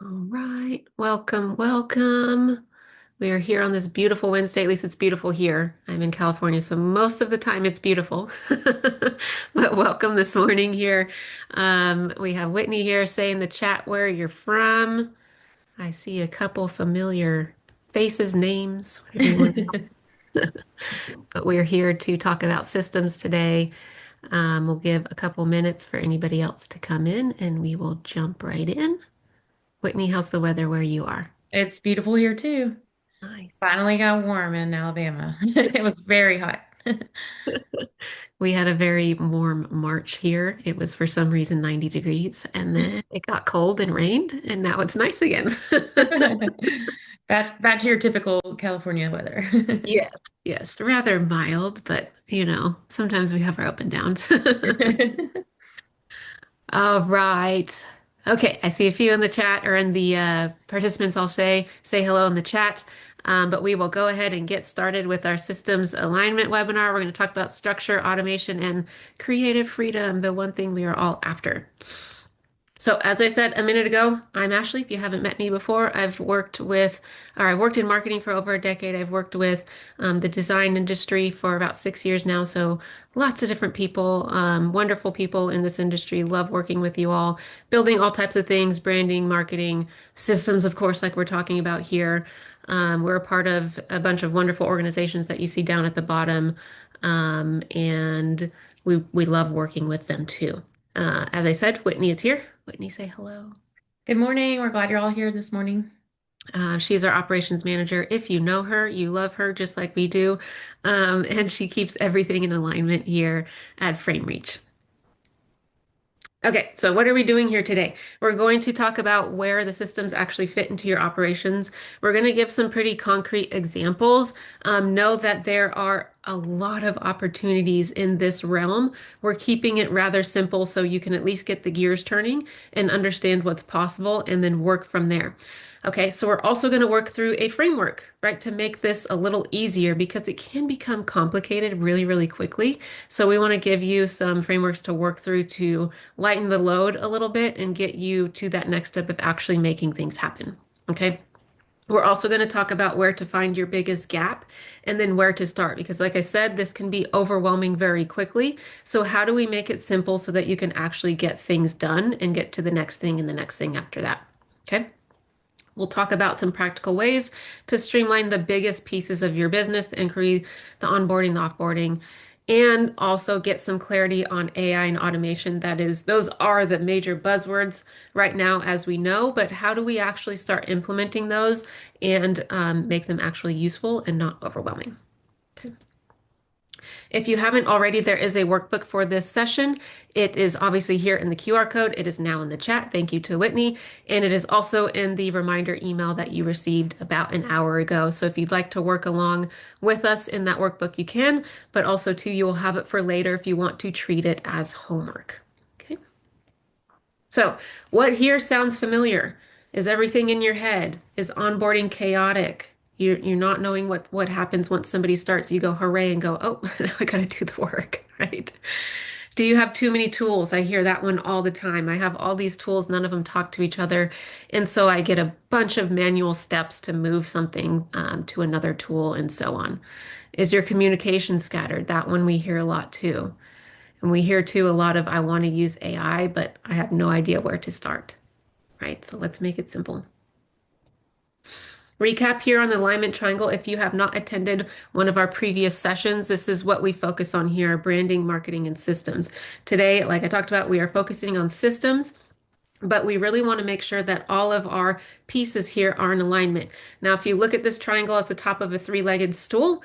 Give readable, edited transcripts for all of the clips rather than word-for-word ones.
All right. Welcome, welcome. We are here on this beautiful Wednesday. At least it's beautiful here. I'm in California, so most of the time it's beautiful. But welcome this morning here. We have Whitney here. Say in the chat where you're from. I see a couple familiar faces, names, whatever you want to call it. But we're here to talk about systems today. We'll give a couple minutes for anybody else to come in and we will jump right in. Whitney, how's the weather where you are? It's beautiful here too. Nice. Finally got warm in Alabama. It was very hot. We had a very warm March here. It was for some reason 90 degrees, and then it got cold and rained, and now it's nice again. Back to your typical California weather. Yes, yes, rather mild, but sometimes we have our up and downs. All right. Okay, I see a few in the chat or in the participants. I'll say hello in the chat. But we will go ahead and get started with our systems alignment webinar. We're going to talk about structure, automation, and creative freedom, the one thing we are all after. So, as I said a minute ago, I'm Ashley. If you haven't met me before, I've worked in marketing for over a decade. I've worked with the design industry for about 6 years now. So, lots of different people, wonderful people in this industry. Love working with you all, building all types of things, branding, marketing, systems, of course, like we're talking about here. We're a part of a bunch of wonderful organizations that you see down at the bottom. And we love working with them too. As I said, Whitney is here. Whitney, say hello. Good morning. We're glad you're all here this morning. She's our operations manager. If you know her, you love her just like we do. And she keeps everything in alignment here at FrameReach. Okay, so what are we doing here today? We're going to talk about where the systems actually fit into your operations. We're going to give some pretty concrete examples. Know that there are a lot of opportunities in this realm. We're keeping it rather simple so you can at least get the gears turning and understand what's possible and then work from there. Okay, so we're also going to work through a framework, right, to make this a little easier because it can become complicated really, really quickly. So we want to give you some frameworks to work through to lighten the load a little bit and get you to that next step of actually making things happen. Okay. We're also going to talk about where to find your biggest gap and then where to start because, like I said, this can be overwhelming very quickly. So, how do we make it simple so that you can actually get things done and get to the next thing and the next thing after that? Okay. We'll talk about some practical ways to streamline the biggest pieces of your business, the inquiry, the onboarding, the offboarding, and also get some clarity on AI and automation. That is, those are the major buzzwords right now, as we know, but how do we actually start implementing those and make them actually useful and not overwhelming? Okay. If you haven't already, there is a workbook for this session. It is obviously here in the QR code. It is now in the chat. Thank you to Whitney. And it is also in the reminder email that you received about an hour ago. So if you'd like to work along with us in that workbook, you can, but also too, you will have it for later if you want to treat it as homework. Okay. So what here sounds familiar? Is everything in your head? Is onboarding chaotic? You're not knowing what happens once somebody starts. You go hooray and go, oh, now I gotta do the work, right? Do you have too many tools? I hear that one all the time. I have all these tools, none of them talk to each other. And so I get a bunch of manual steps to move something to another tool and so on. Is your communication scattered? That one we hear a lot too. And we hear too a lot of, I want to use AI, but I have no idea where to start, right? So let's make it simple. Recap here on the alignment triangle. If you have not attended one of our previous sessions, this is what we focus on here, branding, marketing, and systems. Today, like I talked about, we are focusing on systems. But we really want to make sure that all of our pieces here are in alignment. Now, if you look at this triangle as the top of a three-legged stool,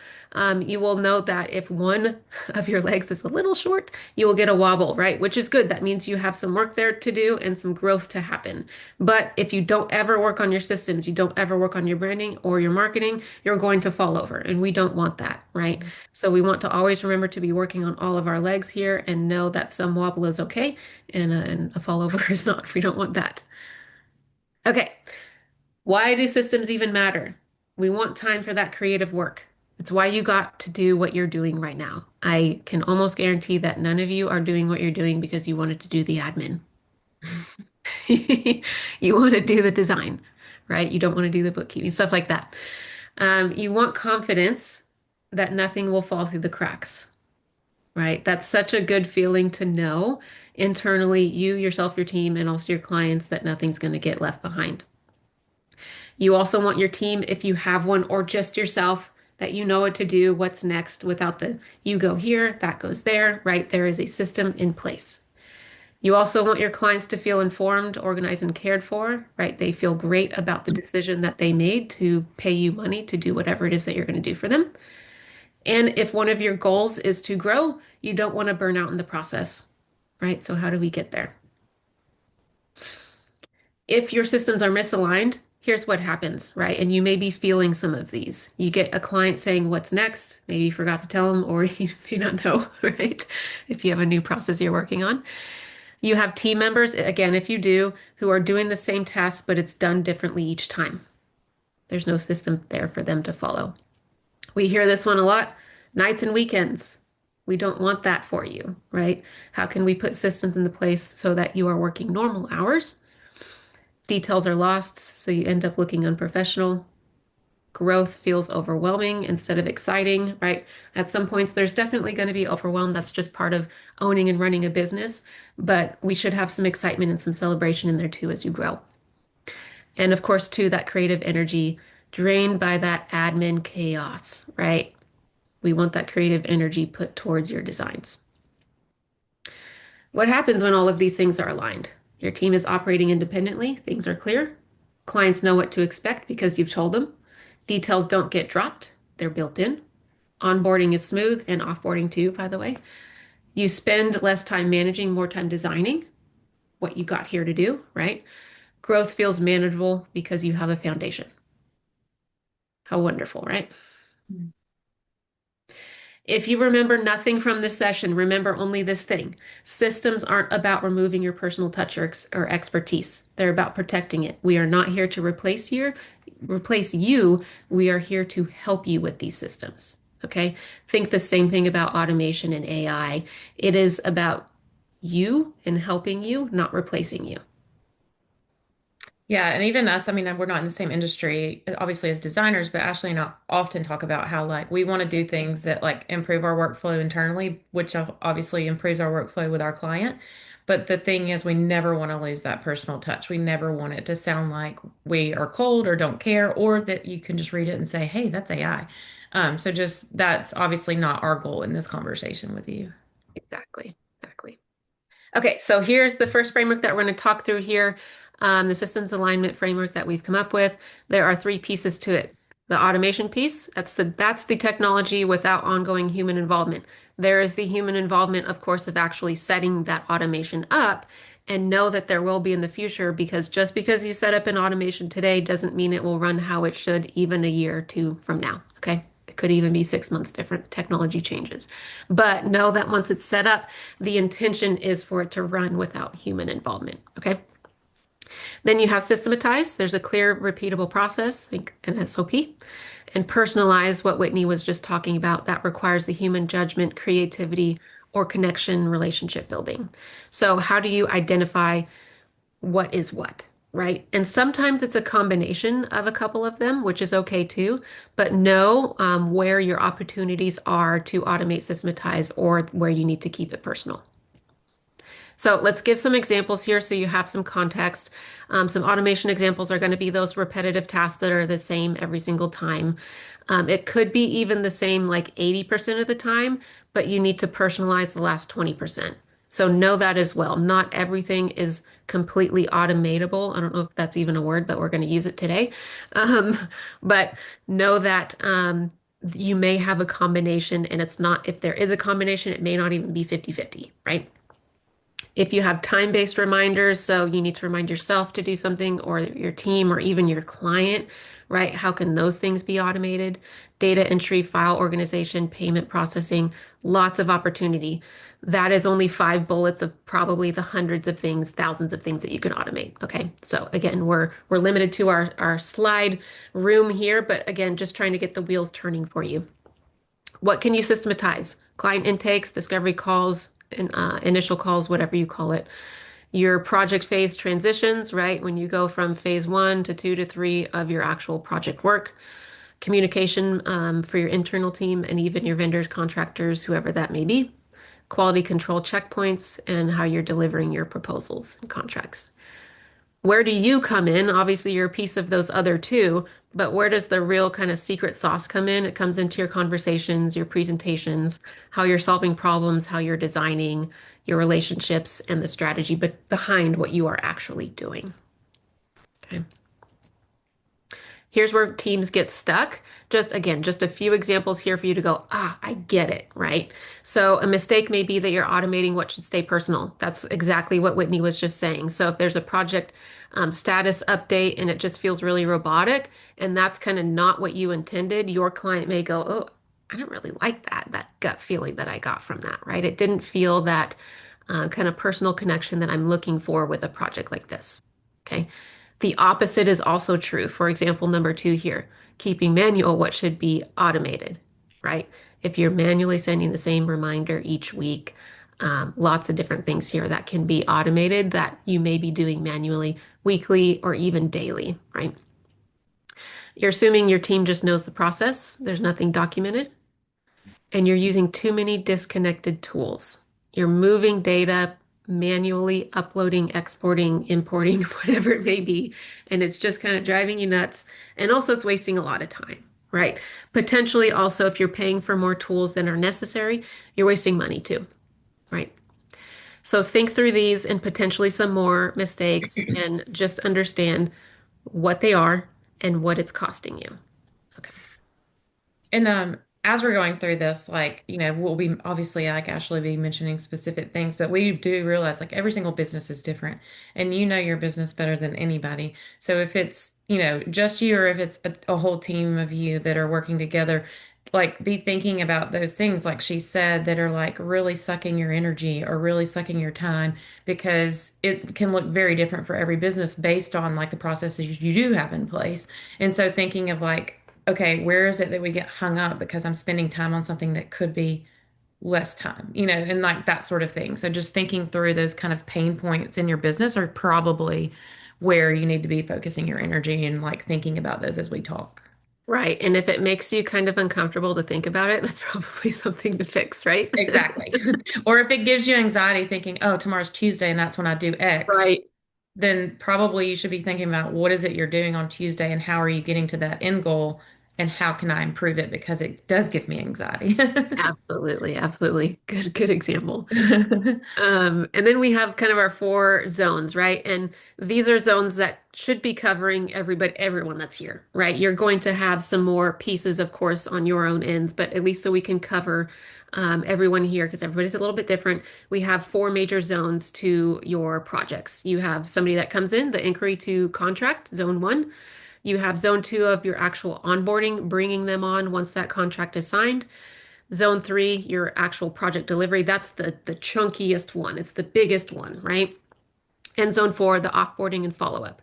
you will note that if one of your legs is a little short, you will get a wobble, right? Which is good. That means you have some work there to do and some growth to happen. But if you don't ever work on your systems, you don't ever work on your branding or your marketing, you're going to fall over. And we don't want that, right? So we want to always remember to be working on all of our legs here and know that some wobble is okay and a fall over is not. We don't want that. Okay, why do systems even matter? We want time for that creative work. It's why you got to do what you're doing right now. I can almost guarantee that none of you are doing what you're doing because you wanted to do the admin. You want to do the design, right? You don't want to do the bookkeeping, stuff like that. You want confidence that nothing will fall through the cracks, right? That's such a good feeling to know internally, you, yourself, your team, and also your clients, that nothing's going to get left behind. You also want your team, if you have one, or just yourself, that you know what to do, what's next, without the you go here, that goes there, right? There is a system in place. You also want your clients to feel informed, organized, and cared for, right? They feel great about the decision that they made to pay you money to do whatever it is that you're going to do for them. And if one of your goals is to grow, you don't want to burn out in the process, right? So how do we get there? If your systems are misaligned, here's what happens, right? And you may be feeling some of these. You get a client saying, what's next? Maybe you forgot to tell them, or you may not know, right? If you have a new process you're working on. You have team members, again, if you do, who are doing the same task, but it's done differently each time. There's no system there for them to follow. We hear this one a lot, nights and weekends. We don't want that for you, right? How can we put systems into place so that you are working normal hours? Details are lost, so you end up looking unprofessional. Growth feels overwhelming instead of exciting, right? At some points, there's definitely going to be overwhelm. That's just part of owning and running a business. But we should have some excitement and some celebration in there too as you grow. And of course, too, that creative energy drained by that admin chaos, right? We want that creative energy put towards your designs. What happens when all of these things are aligned? Your team is operating independently, things are clear. Clients know what to expect because you've told them. Details don't get dropped, they're built in. Onboarding is smooth and offboarding too, by the way. You spend less time managing, more time designing what you got here to do, right? Growth feels manageable because you have a foundation. How wonderful, right? If you remember nothing from this session, remember only this thing. Systems aren't about removing your personal touch or expertise. They're about protecting it. We are not here to replace you. We are here to help you with these systems. Okay? Think the same thing about automation and AI. It is about you and helping you, not replacing you. Yeah, and even us, I mean, we're not in the same industry, obviously, as designers, but Ashley and I often talk about how, like, we want to do things that, like, improve our workflow internally, which obviously improves our workflow with our client. But the thing is, we never want to lose that personal touch. We never want it to sound like we are cold or don't care, or that you can just read it and say, hey, that's AI. So just that's obviously not our goal in this conversation with you. Exactly. Exactly. Okay, so here's the first framework that we're going to talk through here, the systems alignment framework that we've come up with. There are three pieces to it. The automation piece, that's the technology without ongoing human involvement. There is the human involvement, of course, of actually setting that automation up and know that there will be in the future, because just because you set up an automation today doesn't mean it will run how it should even a year or two from now. Okay. It could even be 6 months different. Technology changes. But know that once it's set up, the intention is for it to run without human involvement. Okay. Then you have systematize. There's a clear, repeatable process, think an SOP, and personalize, what Whitney was just talking about. That requires the human judgment, creativity, or connection relationship building. So, how do you identify what is what? Right. And sometimes it's a combination of a couple of them, which is okay too. But know where your opportunities are to automate, systematize, or where you need to keep it personal. So let's give some examples here so you have some context. Some automation examples are going to be those repetitive tasks that are the same every single time. It could be even the same like 80% of the time, but you need to personalize the last 20%. So know that as well. Not everything is completely automatable. I don't know if that's even a word, but we're going to use it today. Um, but know that you may have a combination, and it's not, if there is a combination, it may not even be 50-50, right? If you have time-based reminders, so you need to remind yourself to do something, or your team, or even your client, right? How can those things be automated? Data entry, file organization, payment processing, lots of opportunity. That is only 5 bullets of probably the hundreds of things, thousands of things that you can automate. Okay. So again, we're limited to our slide room here, but again, just trying to get the wheels turning for you. What can you systematize? Client intakes, discovery calls, and initial calls, whatever you call it. Your project phase transitions, right? When you go from phase one to two to three of your actual project work, communication for your internal team and even your vendors, contractors, whoever that may be, quality control checkpoints, and how you're delivering your proposals and contracts. Where do you come in? Obviously, you're a piece of those other two, but where does the real kind of secret sauce come in? It comes into your conversations, your presentations, how you're solving problems, how you're designing your relationships, and the strategy behind what you are actually doing. Okay. Here's where teams get stuck. Just again, just a few examples here for you to go, I get it, right? So a mistake may be that you're automating what should stay personal. That's exactly what Whitney was just saying. So if there's a project status update and it just feels really robotic, and that's kind of not what you intended, your client may go, oh, I don't really like that gut feeling that I got from that, right? It didn't feel that kind of personal connection that I'm looking for with a project like this. Okay. The opposite is also true. For example, number two here, keeping manual what should be automated, right? If you're manually sending the same reminder each week, lots of different things here that can be automated that you may be doing manually weekly or even daily, right? You're assuming your team just knows the process, there's nothing documented, and you're using too many disconnected tools. You're moving data manually, uploading, exporting, importing, whatever it may be, and it's just kind of driving you nuts. And also, it's wasting a lot of time, right? Potentially, also, if you're paying for more tools than are necessary, you're wasting money too, right? So think through these and potentially some more mistakes and just understand what they are and what it's costing you. Okay. And as we're going through this, like, we'll be obviously like Ashley be mentioning specific things, but we do realize like every single business is different and you know your business better than anybody. So if it's, just you or if it's a whole team of you that are working together, like be thinking about those things, like she said, that are like really sucking your energy or really sucking your time because it can look very different for every business based on like the processes you do have in place. And so thinking of like, okay, where is it that we get hung up because I'm spending time on something that could be less time, and like that sort of thing. So just thinking through those kind of pain points in your business are probably where you need to be focusing your energy and like thinking about those as we talk. Right. And if it makes you kind of uncomfortable to think about it, that's probably something to fix, right? Exactly. Or if it gives you anxiety thinking, oh, tomorrow's Tuesday and that's when I do X, Right. then probably you should be thinking about what is it you're doing on Tuesday and how are you getting to that end goal and how can I improve it because it does give me anxiety. Absolutely. Absolutely. Good example. And then we have kind of our four zones, right? And these are zones that should be covering everyone that's here, right? You're going to have some more pieces, of course, on your own ends, but at least so we can cover everyone here because everybody's a little bit different. We have four major zones to your projects. You have somebody that comes in, the inquiry to contract, zone one. You have zone two of your actual onboarding, bringing them on once that contract is signed. Zone three, your actual project delivery, that's the chunkiest one. It's the biggest one, right? And zone four, the offboarding and follow-up.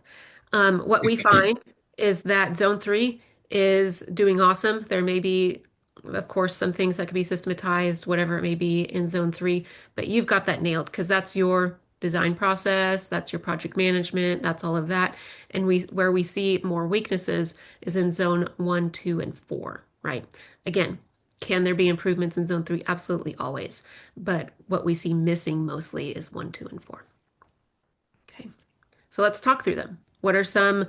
What we find is that zone three is doing awesome. There may be, of course, some things that could be systematized, whatever it may be in zone three, but you've got that nailed because that's your design process, that's your project management, that's all of that. And where we see more weaknesses is in zone one, two, and four, right? Again, can there be improvements in zone three? Absolutely, always. But what we see missing mostly is one, two, and four. Okay. So let's talk through them. What are some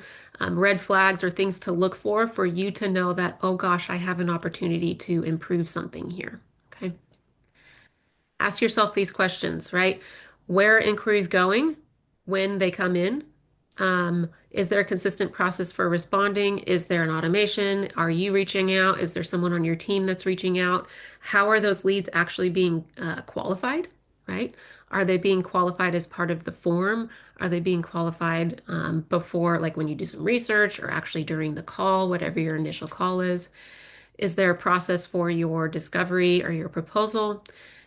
red flags or things to look for you to know that, oh gosh, I have an opportunity to improve something here? Okay. Ask yourself these questions, right? Where are inquiries going when they come in? Is there a consistent process for responding? Is there an automation? Are you reaching out? Is there someone on your team that's reaching out? How are those leads actually being qualified, right? Are they being qualified as part of the form? Are they being qualified before, like when you do some research or actually during the call, whatever your initial call is? Is there a process for your discovery or your proposal?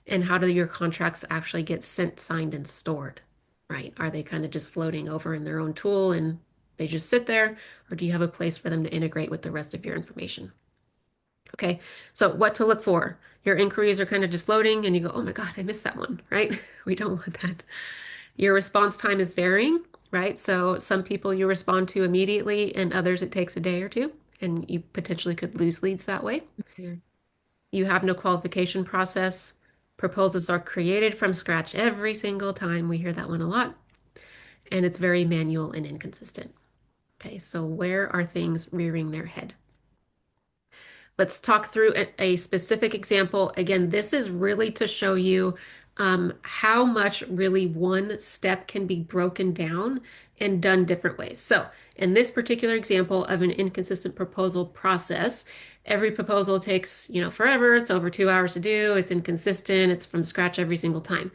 And how do your contracts actually get sent, signed, and stored, right? Are they kind of just floating over in their own tool and they just sit there? Or do you have a place for them to integrate with the rest of your information? Okay, so what to look for? Your inquiries are kind of just floating and you go, oh my God, I missed that one, right? We don't want that. Your response time is varying, right? So some people you respond to immediately, and others it takes a day or two, and you potentially could lose leads that way. Mhm. You have no qualification process. Proposals are created from scratch every single time. We hear that one a lot, and it's very manual and inconsistent. Okay, so where are things rearing their head? Let's talk through a specific example. Again, this is really to show you how much really one step can be broken down and done different ways. So, in this particular example of an inconsistent proposal process, every proposal takes, forever. It's over 2 hours to do. It's inconsistent. It's from scratch every single time.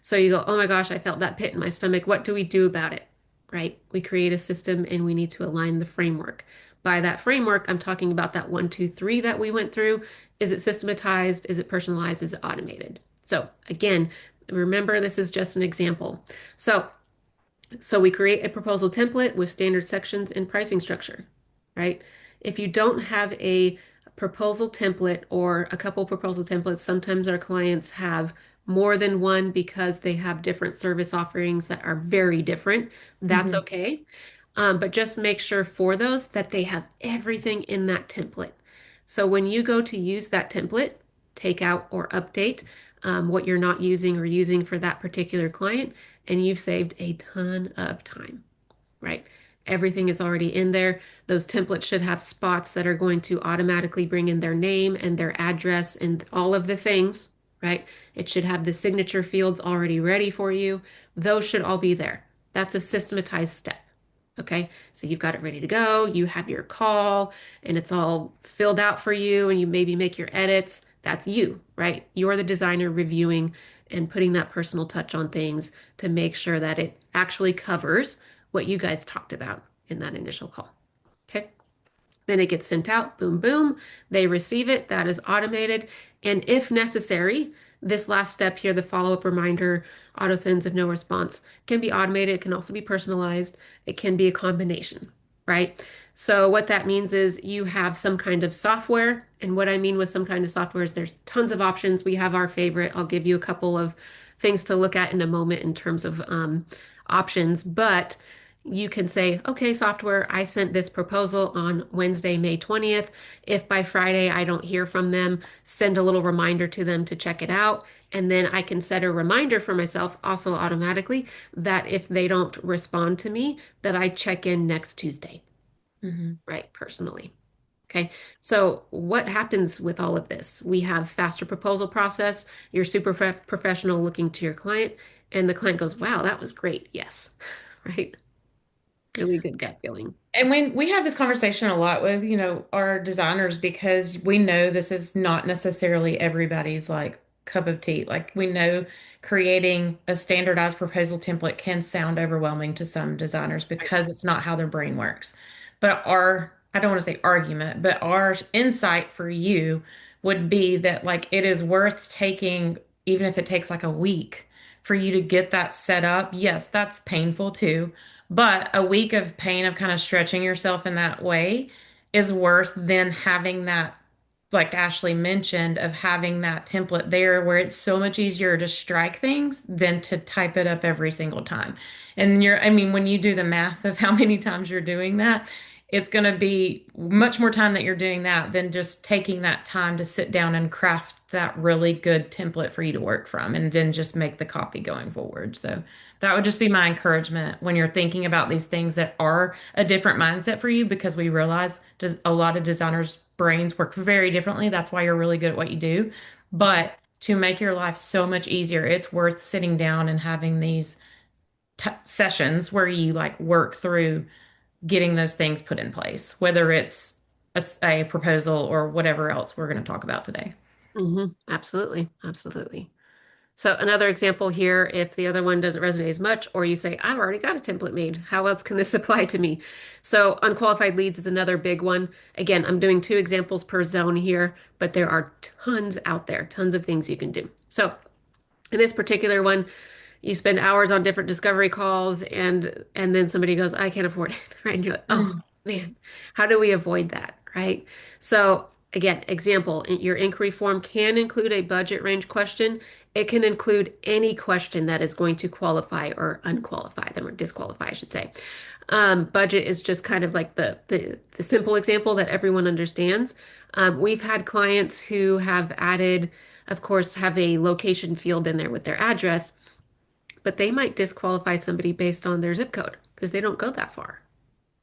So you go, oh my gosh, I felt that pit in my stomach. What do we do about it? Right? We create a system and we need to align the framework. By that framework, I'm talking about that 1, 2, 3 that we went through. Is it systematized? Is it personalized? Is it automated? So again, remember this is just an example. So we create a proposal template with standard sections and pricing structure, right? If you don't have a proposal template or a couple proposal templates, sometimes our clients have more than one because they have different service offerings that are very different. That's Mhm. okay. But just make sure for those that they have everything in that template. So when you go to use that template, take out or update what you're not using or using for that particular client, and you've saved a ton of time, right? Everything is already in there. Those templates should have spots that are going to automatically bring in their name and their address and all of the things, right? It should have the signature fields already ready for you. Those should all be there. That's a systematized step. Okay, so you've got it ready to go. You have your call and it's all filled out for you, and you maybe make your edits. That's you, right? You're the designer reviewing and putting that personal touch on things to make sure that it actually covers what you guys talked about in that initial call. Okay. Then it gets sent out, boom, boom. They receive it. That is automated. And if necessary, this last step here, the follow-up reminder, auto sends of no response, can be automated. It can also be personalized. It can be a combination, right? So what that means is you have some kind of software. And what I mean with some kind of software is there's tons of options. We have our favorite. I'll give you a couple of things to look at in a moment in terms of options, but you can say, okay, software, I sent this proposal on Wednesday, May 20th. If by Friday I don't hear from them, send a little reminder to them to check it out. And then I can set a reminder for myself also automatically that if they don't respond to me, that I check in next Tuesday, Mhm. right? Personally. Okay. So what happens with all of this? We have faster proposal process. You're super professional looking to your client, and the client goes, wow, that was great. Yes. Right. Really good gut feeling. And when we have this conversation a lot with, our designers because we know this is not necessarily everybody's like cup of tea. Like we know creating a standardized proposal template can sound overwhelming to some designers because it's not how their brain works. But I don't want to say argument, but our insight for you would be that like it is worth taking, even if it takes like a week for you to get that set up. Yes, that's painful too. But a week of pain of kind of stretching yourself in that way is worth then having that, like Ashley mentioned, of having that template there where it's so much easier to strike things than to type it up every single time. And I mean, when you do the math of how many times you're doing that, it's going to be much more time that you're doing that than just taking that time to sit down and craft that really good template for you to work from and then just make the copy going forward. So that would just be my encouragement when you're thinking about these things that are a different mindset for you, because we realize a lot of designers' brains work very differently. That's why you're really good at what you do. But to make your life so much easier, it's worth sitting down and having these t sessions where you like work through getting those things put in place, whether it's a proposal or whatever else we're going to talk about today. Absolutely. Absolutely. So another example here, if the other one doesn't resonate as much, or you say, I've already got a template made, how else can this apply to me? So unqualified leads is another big one. Again, I'm doing 2 examples per zone here, but there are tons out there, tons of things you can do. So in this particular one, you spend hours on different discovery calls and then somebody goes, I can't afford it, right? And you're like, oh Mm. man, how do we avoid that, right? So Again, example, your inquiry form can include a budget range question. It can include any question that is going to qualify or unqualify them or disqualify, I should say. Budget is just kind of like the simple example that everyone understands. We've had clients who have added, of course, have a location field in there with their address, but they might disqualify somebody based on their zip code because they don't go that far,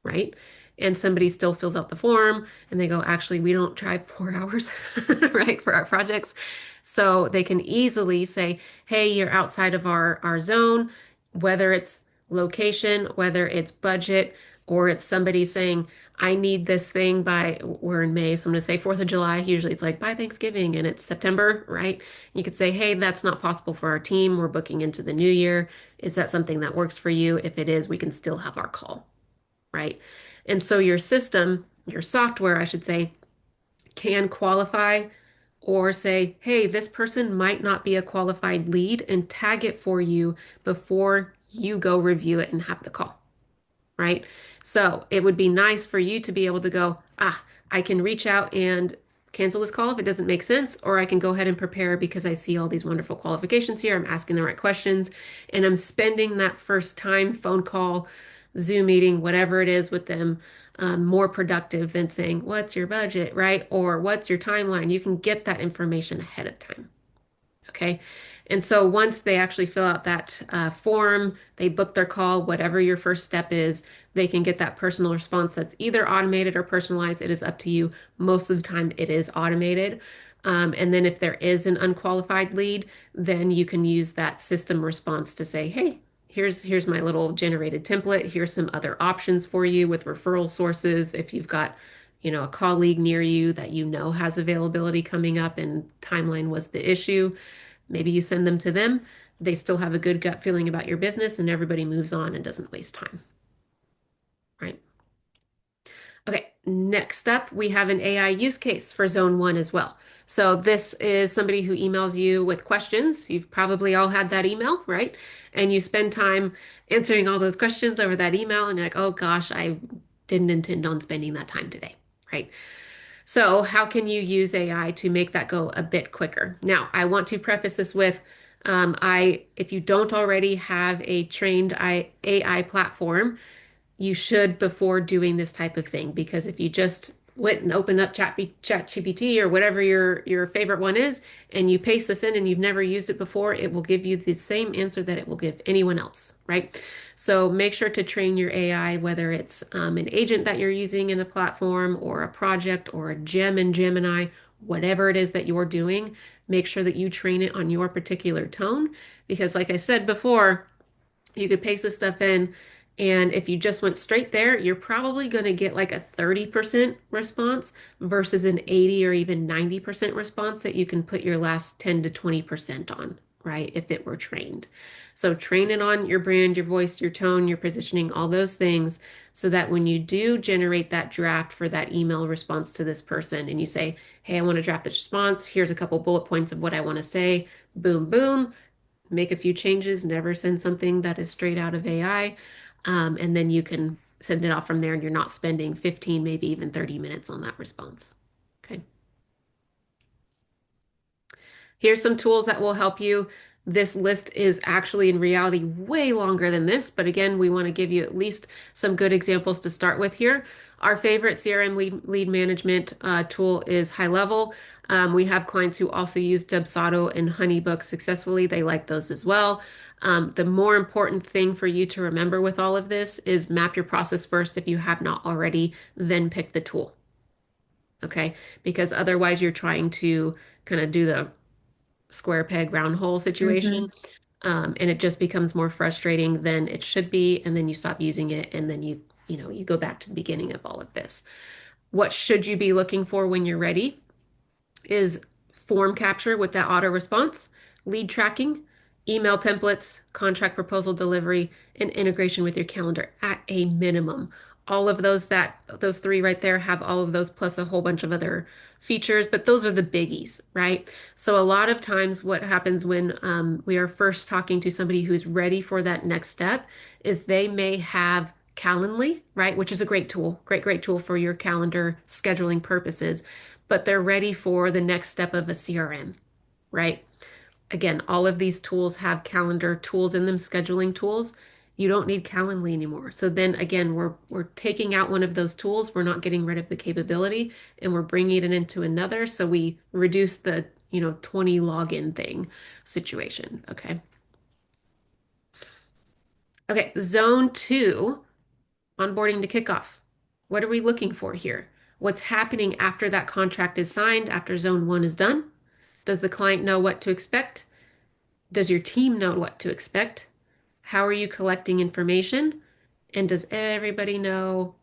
right? And somebody still fills out the form and they go, actually, we don't drive 4 hours, right, for our projects. So they can easily say, hey, you're outside of our zone, whether it's location, whether it's budget, or it's somebody saying, I need this thing by, we're in May, so I'm going to say 4th of July. Usually it's like by Thanksgiving and it's September, right? You could say, hey, that's not possible for our team. We're booking into the new year. Is that something that works for you? If it is, we can still have our call, right? And so your system, your software, I should say, can qualify or say, hey, this person might not be a qualified lead and tag it for you before you go review it and have the call, right? So it would be nice for you to be able to go, I can reach out and cancel this call if it doesn't make sense, or I can go ahead and prepare because I see all these wonderful qualifications here. I'm asking the right questions, and I'm spending that first time phone call, Zoom meeting, whatever it is with them, more productive than saying, what's your budget, right? Or what's your timeline? You can get that information ahead of time. Okay. And so once they actually fill out that form, they book their call, whatever your first step is, they can get that personal response that's either automated or personalized. It is up to you. Most of the time, it is automated. And then if there is an unqualified lead, then you can use that system response to say, hey, here's my little generated template. Here's some other options for you with referral sources. If you've got, a colleague near you that you know has availability coming up and timeline was the issue. Maybe you send them to them. They still have a good gut feeling about your business and everybody moves on and doesn't waste time, right? Okay, next up, we have an AI use case for Zone 1 as well. So this is somebody who emails you with questions. You've probably all had that email, right? And you spend time answering all those questions over that email and you're like, oh gosh, I didn't intend on spending that time today, right? So, how can you use AI to make that go a bit quicker? Now, I want to preface this with if you don't already have a trained AI platform, you should before doing this type of thing because if you just went and opened up ChatGPT or whatever your favorite one is and you paste this in and you've never used it before, it will give you the same answer that it will give anyone else, right? So make sure to train your AI, whether it's an agent that you're using in a platform or a project or a gem in Gemini, whatever it is that you're doing, make sure that you train it on your particular tone because like I said before, you could paste this stuff in, and if you just went straight there, you're probably going to get like a 30% response versus an 80 or even 90% response that you can put your last 10 to 20% on, right? If it were trained. So train it on your brand, your voice, your tone, your positioning, all those things, so that when you do generate that draft for that email response to this person and you say, hey, I want to draft this response, here's a couple bullet points of what I want to say, boom, boom, make a few changes, never send something that is straight out of AI. And then you can send it off from there and you're not spending 15, maybe even 30 minutes on that response. Okay. Here's some tools that will help you. This list is actually in reality way longer than this, but again, we want to give you at least some good examples to start with here. Our favorite CRM lead management tool is High Level. We have clients who also use Dubsado and Honeybook successfully. They like those as well. The more important thing for you to remember with all of this is map your process first if you have not already, then pick the tool. Okay, because otherwise you're trying to kind of do the square peg round hole situation. Hmm. And it just becomes more frustrating than it should be. And then you stop using it. And then you go back to the beginning of all of this. What should you be looking for when you're ready is form capture with that auto response, lead tracking, email templates, contract proposal delivery, and integration with your calendar at a minimum. All of those three right there have all of those plus a whole bunch of other features, but those are the biggies, right? So a lot of times what happens when we are first talking to somebody who's ready for that next step is they may have Calendly, right? Which is a great tool, great tool for your calendar scheduling purposes, but they're ready for the next step of a CRM, right? Again, all of these tools have calendar tools in them, scheduling tools. You don't need Calendly anymore. So then again, we're taking out one of those tools. We're not getting rid of the capability and we're bringing it into another. So we reduce the, 20 login thing situation. Okay. Okay. Zone two, onboarding to kickoff. What are we looking for here? What's happening after that contract is signed, after zone one is done? Does the client know what to expect? Does your team know what to expect? How are you collecting information? And does everybody know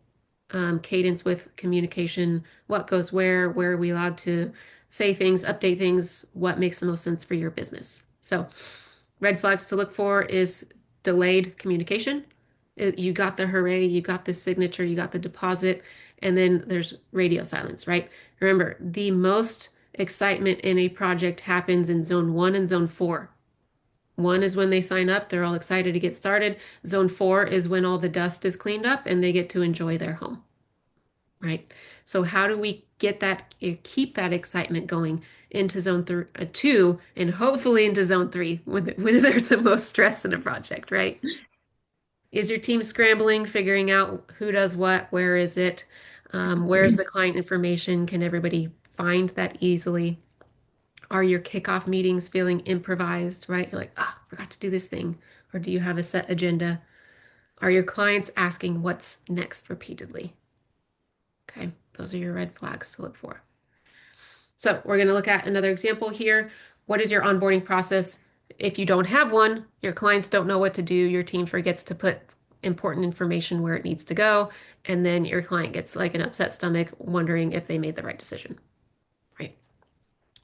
cadence with communication? What goes where are we allowed to say things, update things? What makes the most sense for your business? So, red flags to look for is delayed communication. You got the hooray, you got the signature, you got the deposit, and then there's radio silence, right? Remember, the most excitement in a project happens in zone one and zone four. One is when they sign up, they're all excited to get started. Zone four is when all the dust is cleaned up and they get to enjoy their home, right? So how do we get that, keep that excitement going into two and hopefully into zone three when there's the most stress in a project, right? Is your team scrambling, figuring out who does what, where is it? Where is the client information? Can everybody find that easily? Are your kickoff meetings feeling improvised, right? You're like, forgot to do this thing. Or do you have a set agenda? Are your clients asking what's next repeatedly? Okay, those are your red flags to look for. So we're going to look at another example here. What is your onboarding process? If you don't have one, your clients don't know what to do, your team forgets to put important information where it needs to go, and then your client gets like an upset stomach wondering if they made the right decision, right?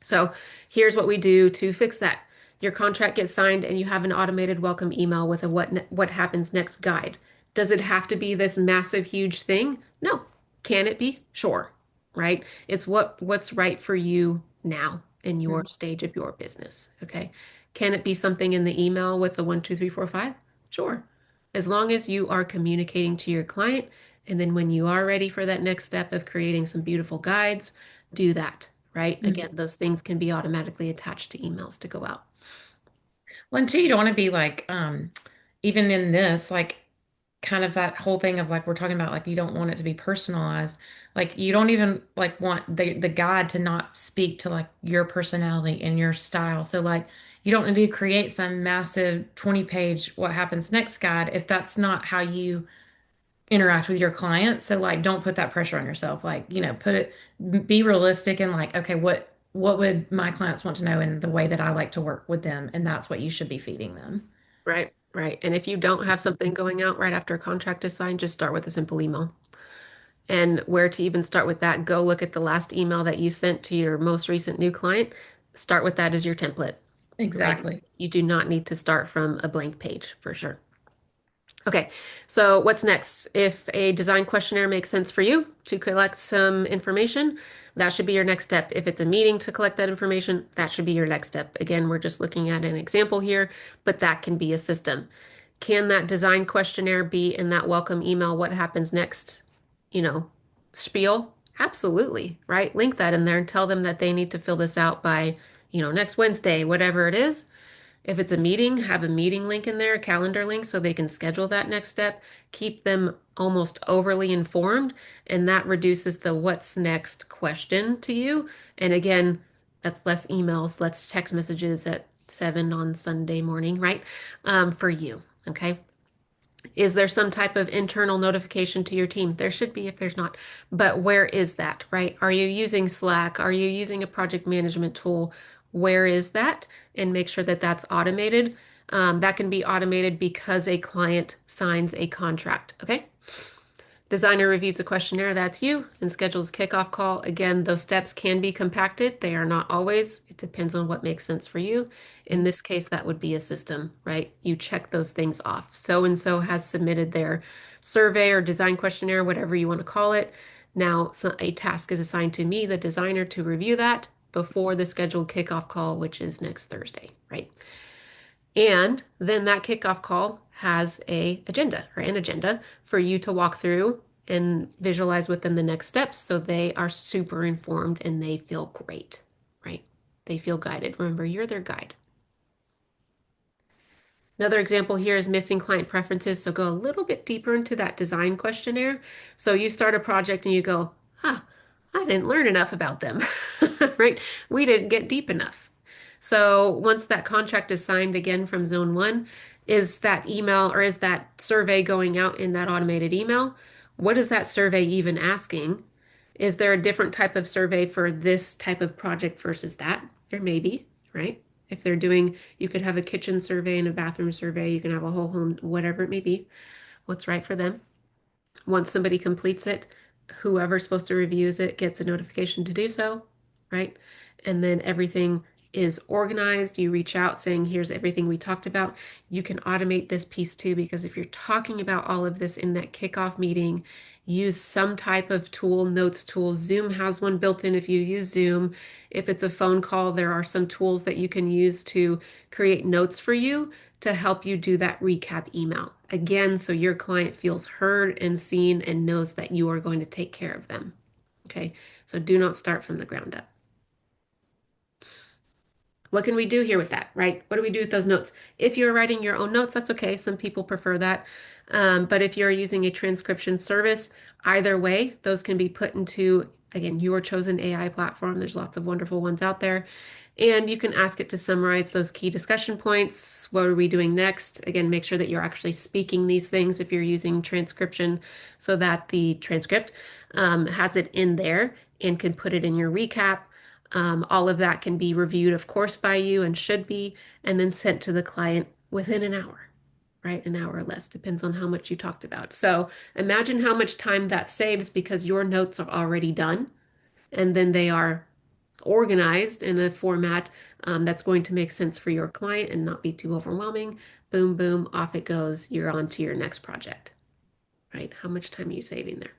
So here's what we do to fix that. Your contract gets signed and you have an automated welcome email with a what happens next guide. Does it have to be this massive, huge thing? No. Can it be? Sure. Right? It's what's right for you now in your stage of your business. Okay. Can it be something in the email with the 1, 2, 3, 4, 5? Sure. As long as you are communicating to your client, and then when you are ready for that next step of creating some beautiful guides, do that, right? Mhm. Again, those things can be automatically attached to emails to go out. Well, and two, you don't want to be like, even in this, like kind of that whole thing of like we're talking about, like you don't want it to be personalized. Like you don't even like want the guide to not speak to like your personality and your style. So like you don't need to create some massive 20-page what happens next guide if that's not how you interact with your clients. So like don't put that pressure on yourself. Like, put it be realistic and like, okay, what would my clients want to know in the way that I like to work with them? And that's what you should be feeding them. Right, right. And if you don't have something going out right after a contract is signed, just start with a simple email. And where to even start with that, go look at the last email that you sent to your most recent new client. Start with that as your template, right? Exactly. You do not need to start from a blank page for sure. Okay, so what's next? If a design questionnaire makes sense for you to collect some information, that should be your next step. If it's a meeting to collect that information, that should be your next step. Again, we're just looking at an example here, but that can be a system. Can that design questionnaire be in that welcome email? What happens next? You know, spiel? Absolutely, right? Link that in there and tell them that they need to fill this out by, next Wednesday, whatever it is. If it's a meeting, have a meeting link in there, a calendar link, so they can schedule that next step. Keep them almost overly informed, and that reduces the what's next question to you. And again, that's less emails, less text messages at 7 on Sunday morning, right? For you. Okay. Is there some type of internal notification to your team? There should be if there's not. But where is that, right? Are you using Slack? Are you using a project management tool? Where is that? And make sure that that's automated. That can be automated because a client signs a contract. Okay. Designer reviews the questionnaire, that's you, and schedules kickoff call. Again, those steps can be compacted. They are not always. It depends on what makes sense for you. In this case, that would be a system, right? You check those things off. So and so has submitted their survey or design questionnaire, whatever you want to call it. Now, a task is assigned to me, the designer, to review that before the scheduled kickoff call, which is next Thursday, right? And then that kickoff call has a agenda or an agenda for you to walk through and visualize with them the next steps so they are super informed and they feel great, right? They feel guided. Remember, you're their guide. Another example here is missing client preferences. So go a little bit deeper into that design questionnaire. So you start a project and you go, huh, I didn't learn enough about them, right? We didn't get deep enough. So once that contract is signed again from zone one, is that email or is that survey going out in that automated email? What is that survey even asking? Is there a different type of survey for this type of project versus that? There may be, right? If they're doing, you could have a kitchen survey and a bathroom survey. You can have a whole home, whatever it may be, what's right for them. Once somebody completes it, whoever's supposed to reviews it gets a notification to do so, right? And then everything is organized. You reach out saying, here's everything we talked about. You can automate this piece too, because if you're talking about all of this in that kickoff meeting, use some type of tool, notes tool. Zoom has one built in if you use Zoom. If it's a phone call, there are some tools that you can use to create notes for you to help you do that recap email. Again, so your client feels heard and seen and knows that you are going to take care of them. Okay, so do not start from the ground up. What can we do here with that, right? What do we do with those notes? If you're writing your own notes, that's okay. Some people prefer that. But if you're using a transcription service, either way, those can be put into, again, your chosen AI platform. There's lots of wonderful ones out there. And you can ask it to summarize those key discussion points. What are we doing next? Again, make sure that you're actually speaking these things if you're using transcription so that the transcript has it in there and can put it in your recap. All of that can be reviewed, of course, by you and should be, and then sent to the client within an hour, right? An hour or less, depends on how much you talked about. So imagine how much time that saves because your notes are already done and then they are organized in a format that's going to make sense for your client and not be too overwhelming. Boom, boom, off it goes. You're on to your next project, right? How much time are you saving there?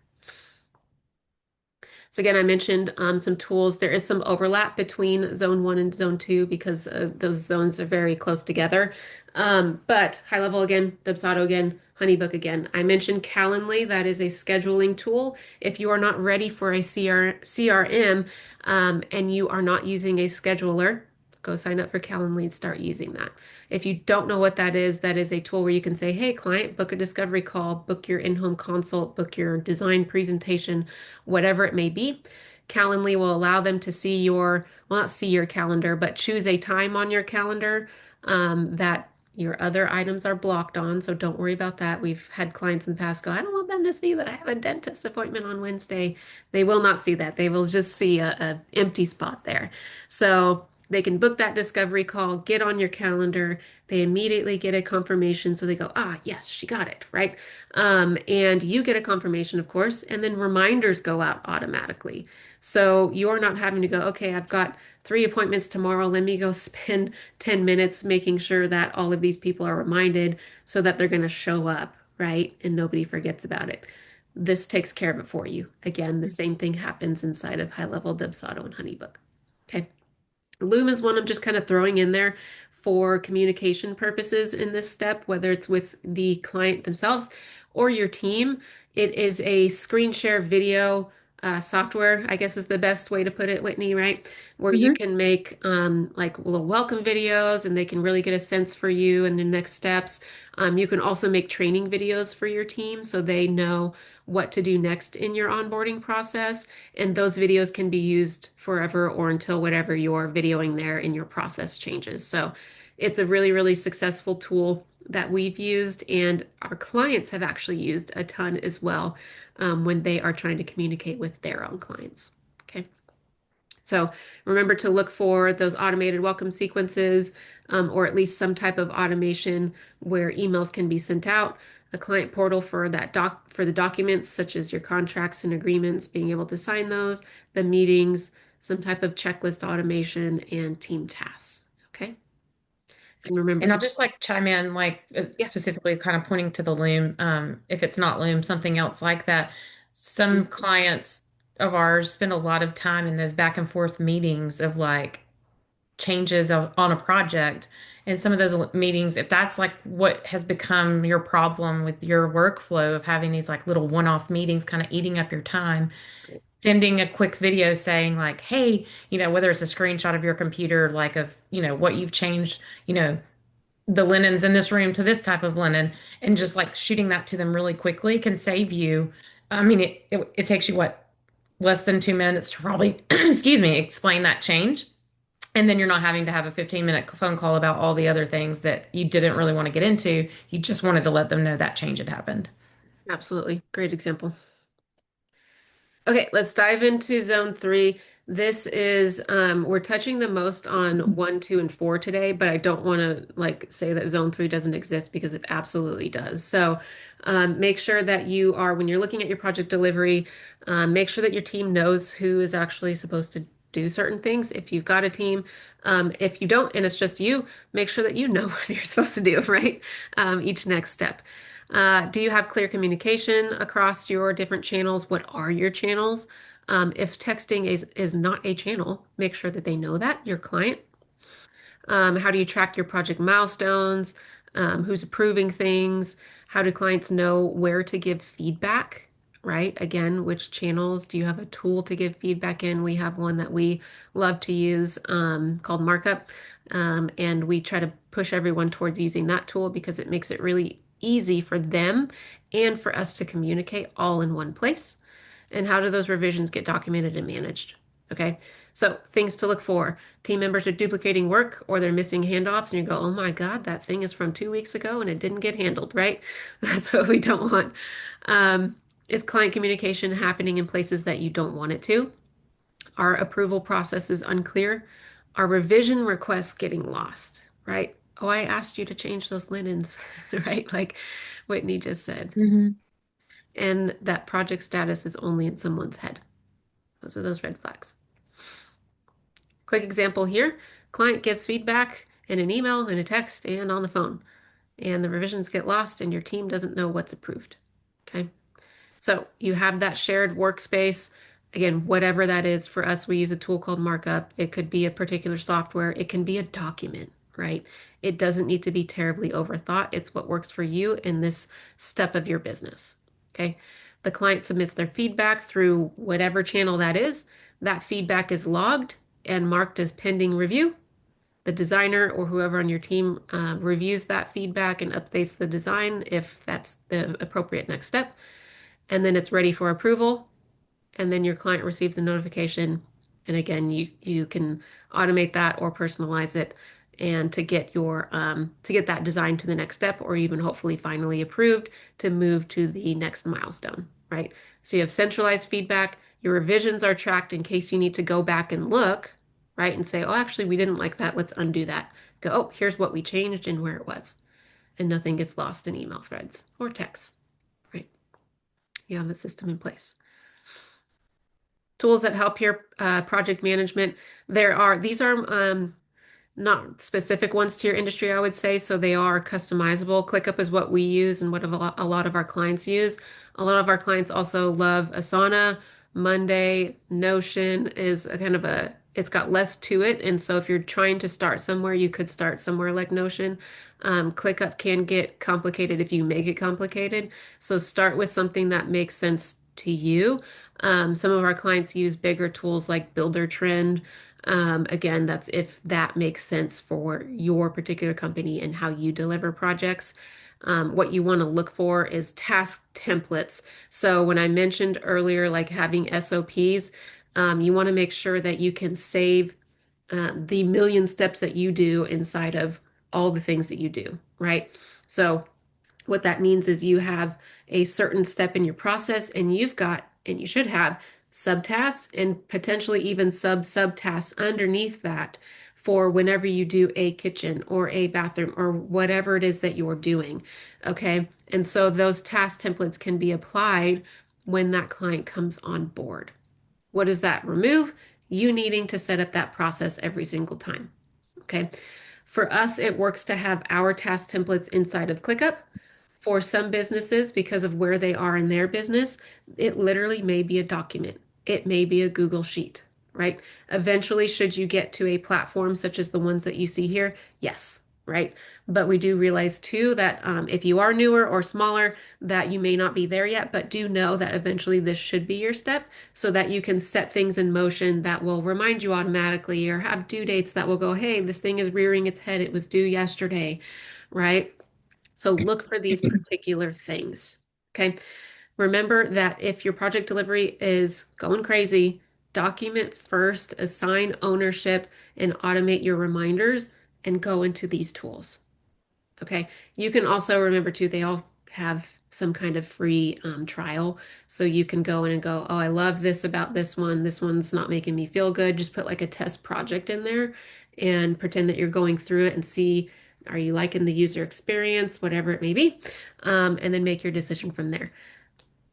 So again, I mentioned some tools. There is some overlap between zone one and zone two because those zones are very close together. But high level again, Dubsado again, HoneyBook again. I mentioned Calendly. That is a scheduling tool. If you are not ready for a CRM and you are not using a scheduler, go sign up for Calendly and start using that. If you don't know what that is a tool where you can say, hey, client, book a discovery call, book your in-home consult, book your design presentation, whatever it may be. Calendly will allow them to see your, well, not see your calendar, but choose a time on your calendar that your other items are blocked on. So don't worry about that. We've had clients in the past go, I don't want them to see that I have a dentist appointment on Wednesday. They will not see that. They will just see a empty spot there. So they can book that discovery call, get on your calendar. They immediately get a confirmation. So they go, ah, yes, she got it, right? And you get a confirmation, of course, and then reminders go out automatically. So you're not having to go, okay, I've got 3 appointments tomorrow. Let me go spend 10 minutes making sure that all of these people are reminded so that they're going to show up, right? And nobody forgets about it. This takes care of it for you. Again, the same thing happens inside of high level Dubsado and HoneyBook. Okay. Loom is one I'm just kind of throwing in there for communication purposes in this step, whether it's with the client themselves or your team. It is a screen share video software, I guess is the best way to put it, Whitney, right? Where you Hmm. can make like little welcome videos and they can really get a sense for you and the next steps. You can also make training videos for your team so they know what to do next in your onboarding process. And those videos can be used forever or until whatever you're videoing there in your process changes. So it's a really, really successful tool that we've used and our clients have actually used a ton as well when they are trying to communicate with their own clients. Okay. So remember to look for those automated welcome sequences or at least some type of automation where emails can be sent out, a client portal for that for the documents such as your contracts and agreements, being able to sign those, the meetings, some type of checklist automation and team tasks. Okay. And And remember, I'll just like chime in, like yeah. specifically kind of pointing to the Loom. If it's not Loom, something else like that. Some clients of ours spend a lot of time in those back and forth meetings of like, changes on a project. And some of those meetings, if that's like what has become your problem with your workflow of having these like little one-off meetings kind of eating up your time, sending a quick video saying like, hey, whether it's a screenshot of your computer, like of, what you've changed, the linens in this room to this type of linen, and just like shooting that to them really quickly can save you. I mean, it takes you what, less than 2 minutes to probably, excuse me, explain that change. And then you're not having to have a 15-minute phone call about all the other things that you didn't really want to get into. You just wanted to let them know that change had happened. Absolutely. Great example. Okay, let's dive into zone three. This is we're touching the most on one, two, and four today, but I don't want to like say that zone three doesn't exist because it absolutely does. So make sure that you are, when you're looking at your project delivery, make sure that your team knows who is actually supposed to do certain things. If you've got a team, if you don't, and it's just you, make sure that you know what you're supposed to do, right? Each next step. Do you have clear communication across your different channels? What are your channels? If texting is not a channel, make sure that they know that, your client. How do you track your project milestones? Who's approving things? How do clients know where to give feedback? Right? Again, which channels? Do you have a tool to give feedback in? We have one that we love to use called Markup. And we try to push everyone towards using that tool because it makes it really easy for them and for us to communicate all in one place. And how do those revisions get documented and managed? Okay. So things to look for. Team members are duplicating work or they're missing handoffs, and you go, oh my God, that thing is from 2 weeks ago and it didn't get handled, right? That's what we don't want. Um, is client communication happening in places that you don't want it to? Our approval process is unclear. Our revision requests getting lost, right? Oh, I asked you to change those linens, right? Like Whitney just said. Hmm. And that project status is only in someone's head. Those are those red flags. Quick example here. Client gives feedback in an email, in a text, and on the phone. And the revisions get lost and your team doesn't know what's approved. Okay. So you have that shared workspace. Again, whatever that is, for us, we use a tool called Markup. It could be a particular software. It can be a document, right? It doesn't need to be terribly overthought. It's what works for you in this step of your business. Okay. The client submits their feedback through whatever channel that is. That feedback is logged and marked as pending review. The designer or whoever on your team reviews that feedback and updates the design if that's the appropriate next step. And then it's ready for approval. And then your client receives the notification. And again, you can automate that or personalize it and to get that design to the next step or even hopefully finally approved to move to the next milestone, right? So you have centralized feedback. Your revisions are tracked in case you need to go back and look, right? And say, oh, actually, we didn't like that. Let's undo that. Go, oh, here's what we changed and where it was. And nothing gets lost in email threads or texts, right? You have a system in place. Tools that help your project management. These are not specific ones to your industry, I would say, so they are customizable. ClickUp is what we use and what a lot of our clients use. A lot of our clients also love Asana. Monday, Notion is a kind of it's got less to it. And so if you're trying to start somewhere, you could start somewhere like Notion. ClickUp can get complicated if you make it complicated. So start with something that makes sense to you. Some of our clients use bigger tools like Builder Trend. Again, that's if that makes sense for your particular company and how you deliver projects. What you want to look for is task templates. So when I mentioned earlier, like having SOPs, you want to make sure that you can save the million steps that you do inside of all the things that you do, right? So what that means is you have a certain step in your process and you've got, and you should have subtasks and potentially even subtasks underneath that for whenever you do a kitchen or a bathroom or whatever it is that you're doing. Okay. And so those task templates can be applied when that client comes on board. What does that remove? You needing to set up that process every single time. Okay. For us, it works to have our task templates inside of ClickUp. For some businesses, because of where they are in their business, it literally may be a document. It may be a Google Sheet, right? Eventually, should you get to a platform such as the ones that you see here, yes, right? But we do realize too that if you are newer or smaller, that you may not be there yet, but do know that eventually this should be your step so that you can set things in motion that will remind you automatically or have due dates that will go, hey, this thing is rearing its head. It was due yesterday, right? So look for these particular things. Okay. Remember that if your project delivery is going crazy, document first, assign ownership, and automate your reminders and go into these tools. Okay. You can also remember too, they all have some kind of free trial. So you can go in and go, oh, I love this about this one. This one's not making me feel good. Just put like a test project in there and pretend that you're going through it and see, are you liking the user experience, whatever it may be, and then make your decision from there.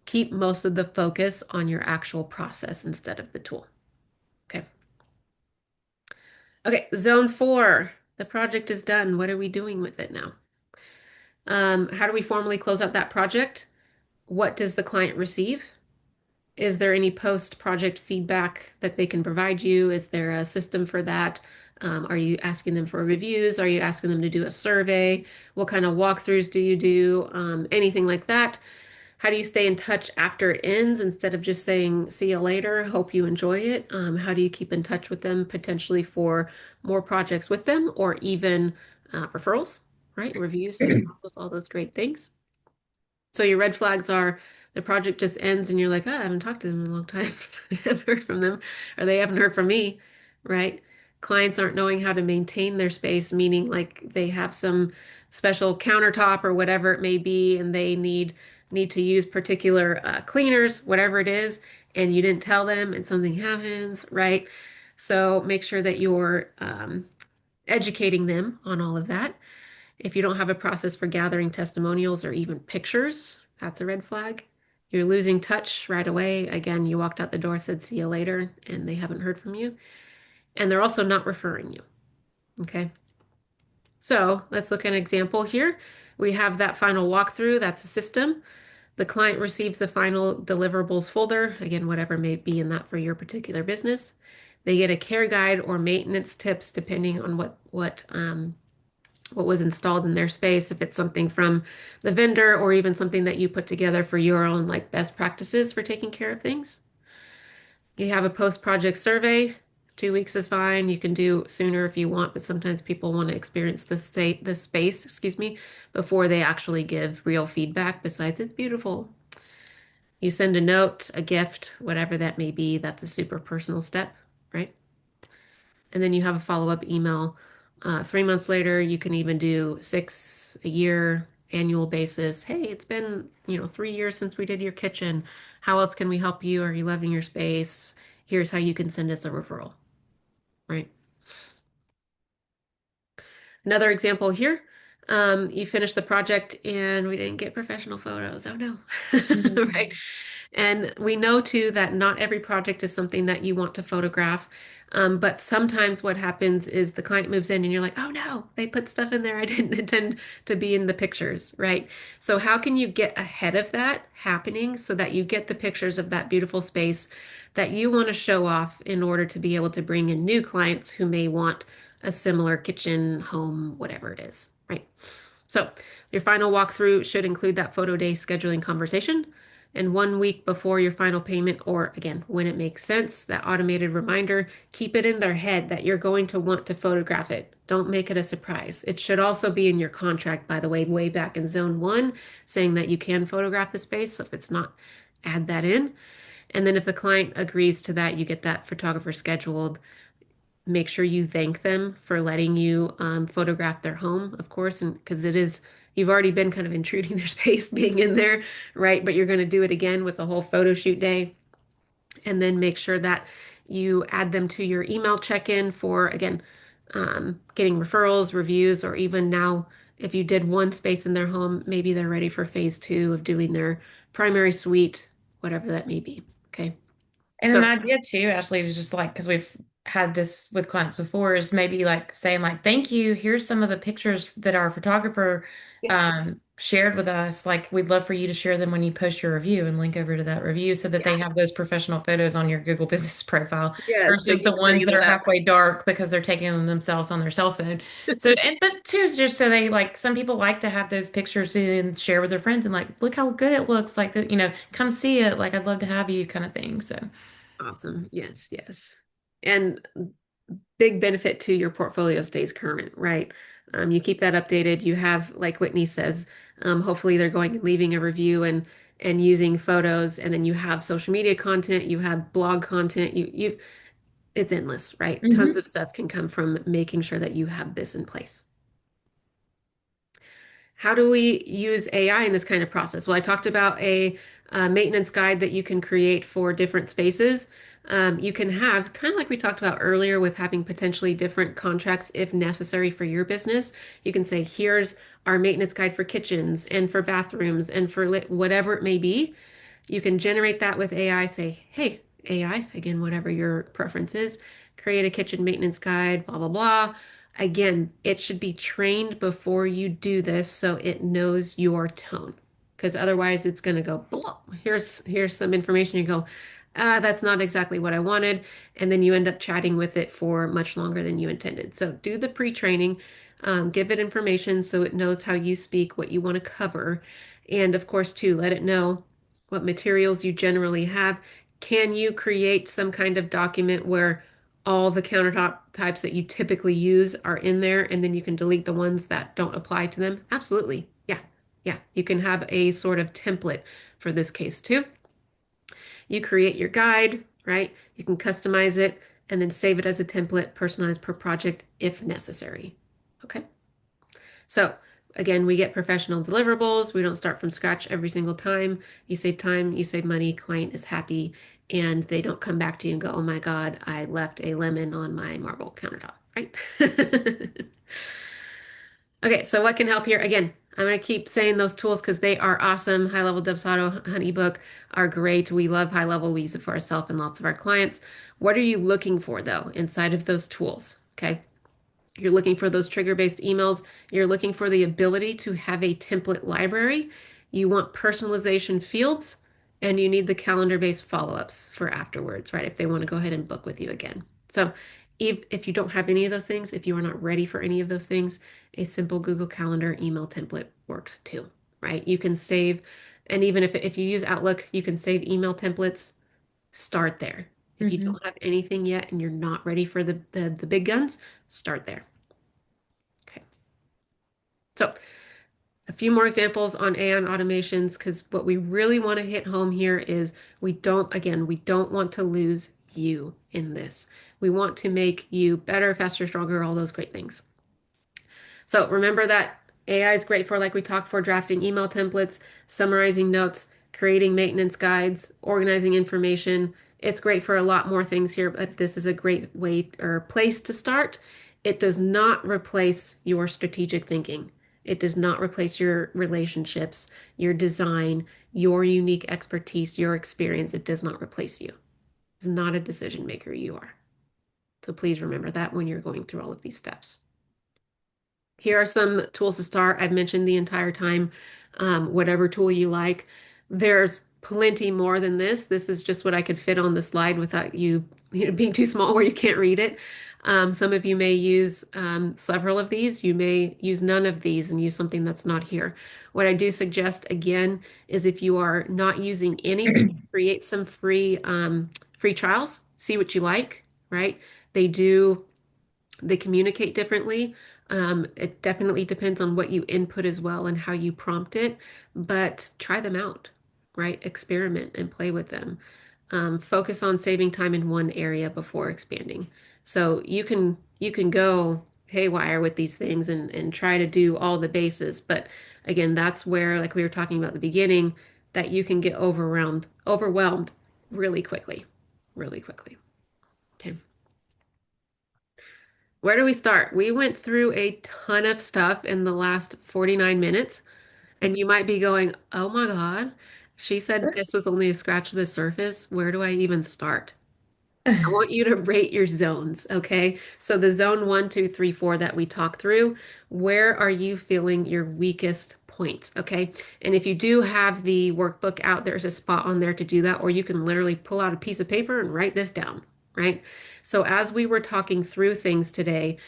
Keep most of the focus on your actual process instead of the tool. Okay. Okay. Zone 4. The project is done. What are we doing with it now? How do we formally close out that project? What does the client receive? Is there any post-project feedback that they can provide you? Is there a system for that? Are you asking them for reviews? Are you asking them to do a survey? What kind of walkthroughs do you do? Anything like that. How do you stay in touch after it ends instead of just saying, see you later, hope you enjoy it? How do you keep in touch with them potentially for more projects with them or even referrals, right? Reviews, testimonials, all those great things. So your red flags are the project just ends and you're like, oh, I haven't talked to them in a long time. I haven't heard from them, or they haven't heard from me, right? Clients aren't knowing how to maintain their space, meaning like they have some special countertop or whatever it may be, and they need to use particular cleaners, whatever it is, and you didn't tell them, and something happens, right? So make sure that you're educating them on all of that. If you don't have a process for gathering testimonials or even pictures, that's a red flag. You're losing touch right away. Again, you walked out the door, said, see you later, and they haven't heard from you. And they're also not referring you. Okay. So let's look at an example here. We have that final walkthrough. That's a system. The client receives the final deliverables folder, again, whatever may be in that for your particular business. They get a care guide or maintenance tips depending on what was installed in their space, if it's something from the vendor or even something that you put together for your own like best practices for taking care of things. You have a post-project survey. 2 weeks is fine. You can do sooner if you want, but sometimes people want to experience the space, excuse me, before they actually give real feedback besides it's beautiful. You send a note, a gift, whatever that may be. That's a super personal step, right? And then you have a follow-up email. 3 months later, you can even do six, a year, annual basis. Hey, it's been, 3 years since we did your kitchen. How else can we help you? Are you loving your space? Here's how you can send us a referral, right? Another example here. You finished the project and we didn't get professional photos. Oh no. Right. Mhm. And we know too that not every project is something that you want to photograph. But sometimes what happens is the client moves in and you're like, oh no, they put stuff in there I didn't intend to be in the pictures, right? So how can you get ahead of that happening so that you get the pictures of that beautiful space that you want to show off in order to be able to bring in new clients who may want a similar kitchen, home, whatever it is, right? So your final walkthrough should include that photo day scheduling conversation. And 1 week before your final payment, or again, when it makes sense, that automated reminder, keep it in their head that you're going to want to photograph it. Don't make it a surprise. It should also be in your contract, by the way back in zone 1, saying that you can photograph the space. So if it's not, add that in. And then if the client agrees to that, you get that photographer scheduled. Make sure you thank them for letting you photograph their home, of course, and because you've already been kind of intruding their space being in there, right? But you're going to do it again with the whole photo shoot day. And then make sure that you add them to your email check-in for, again, getting referrals, reviews, or even now, if you did one space in their home, maybe they're ready for phase 2 of doing their primary suite, whatever that may be. Okay. And an So, idea too, Ashley, is just like, because we've had this with clients before, is maybe like saying like, thank you, here's some of the pictures that our photographer yeah. shared with us, like we'd love for you to share them when you post your review and link over to that review so that Yeah. they have those professional photos on your Google Business profile Yes, so versus keep the ones bringing that it are up. halfway dark because they're taking them themselves on their cell phone. So, and but two is just so they like some people like to have those pictures and share with their friends and like, look how good it looks, like that, come see it. Like, I'd love to have you kind of thing. So, Awesome. Yes, yes. And big benefit to your portfolio stays current, right? You keep that updated. You have, like Whitney says, hopefully they're going and leaving a review and using photos, and then you have social media content, you have blog content, you it's endless, right? Tons hmm of stuff can come from making sure that you have this in place. How do we use AI in this kind of process? Well, I talked about a maintenance guide that you can create for different spaces. You can have, kind of like we talked about earlier, with having potentially different contracts if necessary for your business. You can say, here's our maintenance guide for kitchens and for bathrooms and for whatever it may be. You can generate that with AI, say, hey, AI, again, whatever your preference is, create a kitchen maintenance guide, blah, blah, blah. Again, it should be trained before you do this so it knows your tone. Because otherwise it's going to go, blah, here's some information. You go, that's not exactly what I wanted. And then you end up chatting with it for much longer than you intended. So do the pre-training, give it information so it knows how you speak, what you want to cover. And of course, too, let it know what materials you generally have. Can you create some kind of document where all the countertop types that you typically use are in there and then you can delete the ones that don't apply to them? Absolutely. Yeah. Yeah. You can have a sort of template for this case too. You create your guide, right? You can customize it and then save it as a template, personalized per project if necessary. Okay. So again, we get professional deliverables. We don't start from scratch every single time, you save money, client is happy, and they don't come back to you and go, oh my God, I left a lemon on my marble countertop, right? Okay, so what can help here? Again, I'm going to keep saying those tools because they are awesome. High level Dubsado, Honeybook are great. We love high level. We use it for ourselves and lots of our clients. What are you looking for though inside of those tools? Okay. You're looking for those trigger-based emails. You're looking for the ability to have a template library. You want personalization fields, and you need the calendar-based follow-ups for afterwards, right? If they want to go ahead and book with you again. So if you don't have any of those things, if you are not ready for any of those things, a simple Google Calendar email template works too, right? You can save, and even if you use Outlook, you can save email templates. Start there. If you hmm don't have anything yet and you're not ready for the big guns, start there. Okay. So a few more examples on AI and automations, because what we really want to hit home here is we don't want to lose you in this. We want to make you better, faster, stronger, all those great things. So remember that AI is great for, like we talked, for drafting email templates, summarizing notes, creating maintenance guides, organizing information. It's great for a lot more things here, but this is a great way or place to start. It does not replace your strategic thinking. It does not replace your relationships, your design, your unique expertise, your experience. It does not replace you. It's not a decision maker, you are. So please remember that when you're going through all of these steps. Here are some tools to start. I've mentioned the entire time, whatever tool you like. There's plenty more than this. This is just what I could fit on the slide without you being too small where you can't read it. Some of you may use several of these. You may use none of these and use something that's not here. What I do suggest again is if you are not using anything, create some free trials. See what you like, right? They do they communicate differently. It definitely depends on what you input as well and how you prompt it, but try them out, right? Experiment and play with them. Focus on saving time in one area before expanding. So you can go haywire with these things and try to do all the bases, but again, that's where, like we were talking about at the beginning, that you can get overwhelmed really quickly, really quickly. Okay. Where do we start? We went through a ton of stuff in the last 49 minutes, and you might be going, oh my God, she said this was only a scratch of the surface. Where do I even start? I want you to rate your zones, okay? So the zone 1, 2, 3, 4 that we talked through, where are you feeling your weakest point, okay? And if you do have the workbook out, there's a spot on there to do that, or you can literally pull out a piece of paper and write this down, right? So as we were talking through things today,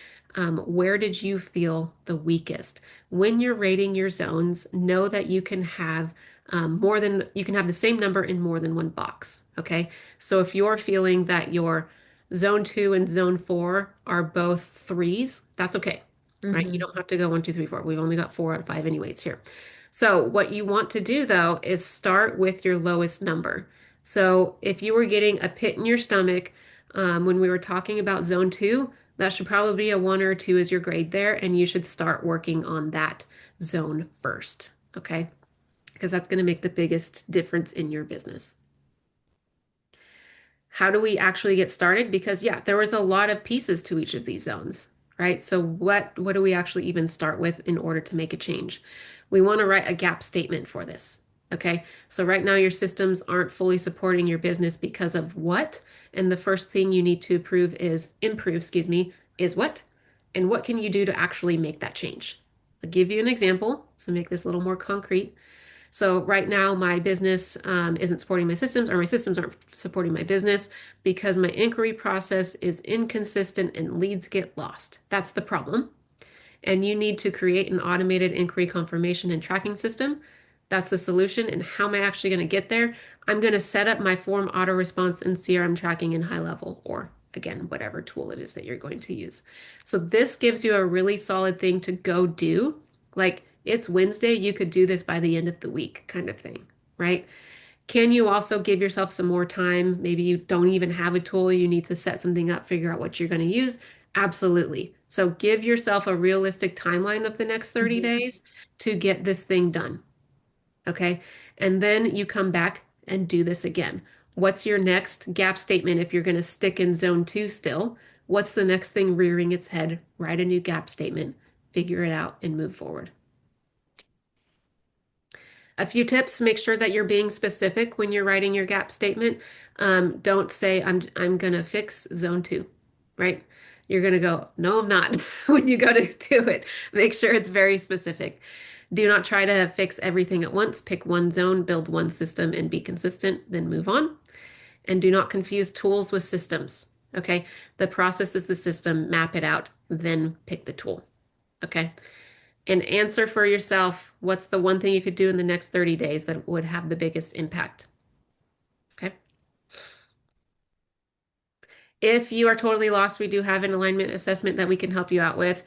where did you feel the weakest? When you're rating your zones, know that you can have you can have the same number in more than one box, okay? So if you're feeling that your zone 2 and zone 4 are both threes, that's okay, right? You Hmm. don't have to go 1, 2, 3, 4. We've only got 4 out of 5 anyways here. So what you want to do though is start with your lowest number. So if you were getting a pit in your stomach when we were talking about zone 2, that should probably be a 1 or a 2 as your grade there, and you should start working on that zone first, okay? Because that's going to make the biggest difference in your business. How do we actually get started? Because yeah, there was a lot of pieces to each of these zones, right? So what do we actually even start with in order to make a change? We want to write a gap statement for this. Okay. So right now your systems aren't fully supporting your business because of what? And the first thing you need to improve, excuse me, is what? And what can you do to actually make that change? I'll give you an example. So make this a little more concrete. So right now, my business isn't supporting my systems, or my systems aren't supporting my business because my inquiry process is inconsistent and leads get lost. That's the problem. And you need to create an automated inquiry confirmation and tracking system. That's the solution. And how am I actually going to get there? I'm going to set up my form auto response and CRM tracking in high level, or again, whatever tool it is that you're going to use. So this gives you a really solid thing to go do. Like it's Wednesday, you could do this by the end of the week, kind of thing, right? Can you also give yourself some more time? Maybe you don't even have a tool, you need to set something up, figure out what you're going to use. Absolutely. So give yourself a realistic timeline of the next 30 Hmm. days to get this thing done. Okay. And then you come back and do this again. What's your next gap statement if you're going to stick in zone 2 still? What's the next thing rearing its head? Write a new gap statement, figure it out, and move forward. A few tips, make sure that you're being specific when you're writing your gap statement. Don't say I'm gonna fix zone 2, right? You're gonna go, no, I'm not when you go to do it. Make sure it's very specific. Do not try to fix everything at once. Pick one zone, build one system, and be consistent, then move on. And do not confuse tools with systems. Okay. The process is the system, map it out, then pick the tool. Okay. And answer for yourself what's the one thing you could do in the next 30 days that would have the biggest impact. Okay. If you are totally lost, we do have an alignment assessment that we can help you out with.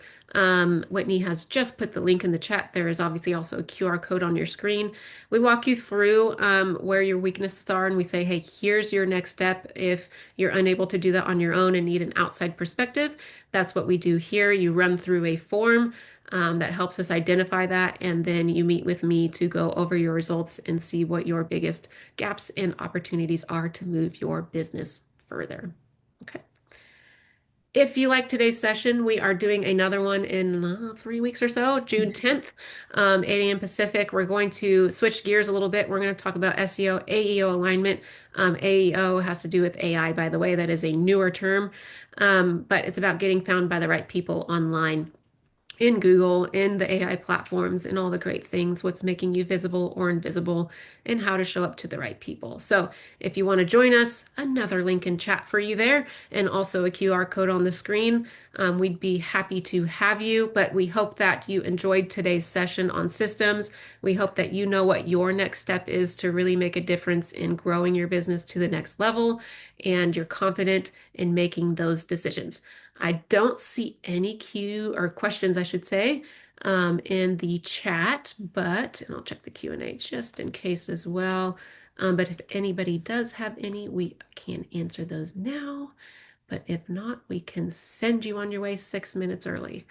Whitney has just put the link in the chat. There is obviously also a QR code on your screen. We walk you through where your weaknesses are and we say, hey, here's your next step. If you're unable to do that on your own and need an outside perspective, that's what we do here. You run through a form that helps us identify that, and then you meet with me to go over your results and see what your biggest gaps and opportunities are to move your business further. Okay. If you like today's session, we are doing another one in 3 weeks or so, June 10th, 8 a.m. Pacific. We're going to switch gears a little bit. We're going to talk about SEO, AEO alignment. AEO has to do with AI, by the way. That is a newer term, but it's about getting found by the right people online in Google, in the AI platforms, and all the great things, what's making you visible or invisible, and how to show up to the right people. So, if you want to join us, another link in chat for you there, and also a QR code on the screen. We'd be happy to have you, but we hope that you enjoyed today's session on systems. We hope that you know what your next step is to really make a difference in growing your business to the next level, and you're confident in making those decisions. I don't see any Q or questions, I should say, in the chat, but and I'll check the Q&A just in case as well. But if anybody does have any, we can answer those now. But if not, we can send you on your way 6 minutes early.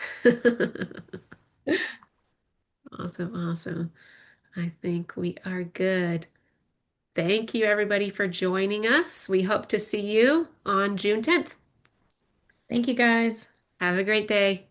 Awesome, awesome. I think we are good. Thank you, everybody, for joining us. We hope to see you on June 10th. Thank you guys. Have a great day.